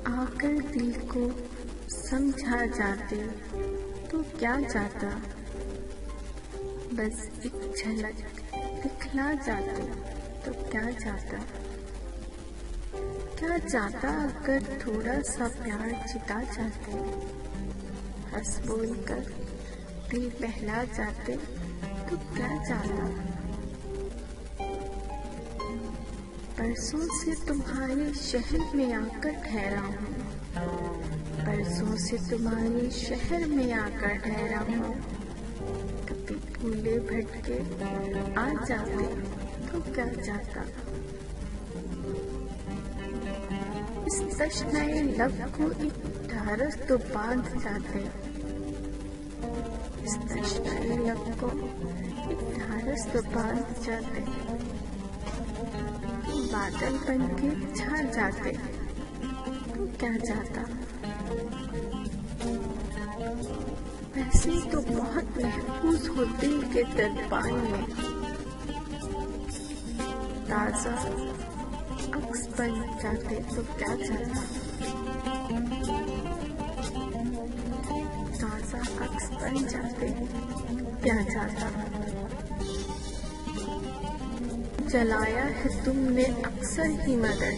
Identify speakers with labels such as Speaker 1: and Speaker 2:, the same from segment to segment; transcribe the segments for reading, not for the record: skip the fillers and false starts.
Speaker 1: आकर दिल को समझा जाते तो क्या जाता, बस एक झलक दिखला जाते तो क्या जाता। क्या जाता अगर थोड़ा सा प्यार जिता जाते, हंस बोल कर दिल बहला जाते तो क्या जाता। परसों से तुम्हारे शहर में आकर ठहरा हूँ, परसों से तुम्हारे शहर में आकर ठहरा हूँ। कभी भूले भटके आ जाते तो क्या जाता। इस तश्नाए लब को एक ढारस तो बांध जाते, इस तश्नाए लब को एक ढारस तो बांध जाते। बादल बन के छा जाते तो क्या जाता। वैसे तो बहुत महफूज हो दिल के दरबार में, ताजा अक्स बन जाते तो क्या जाता। ताजा अक्स बन जाते क्या जाता। जलाया है तुमने अक्सर ही मगर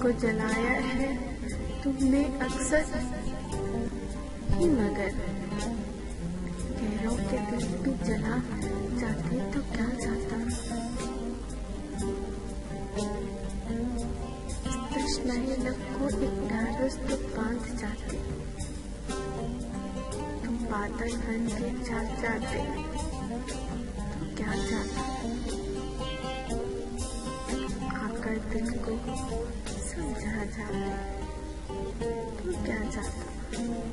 Speaker 1: को जलाया है तुमने अक्सर ही मगर। गैरों के दिल भी जला जाते तो क्या जाता। तश्नाए लब को एक ढारस तो बांध जाते, तुम बादल बन के छा जाते तो क्या जाता। आकर दिल को समझा जाते तो क्या जाता।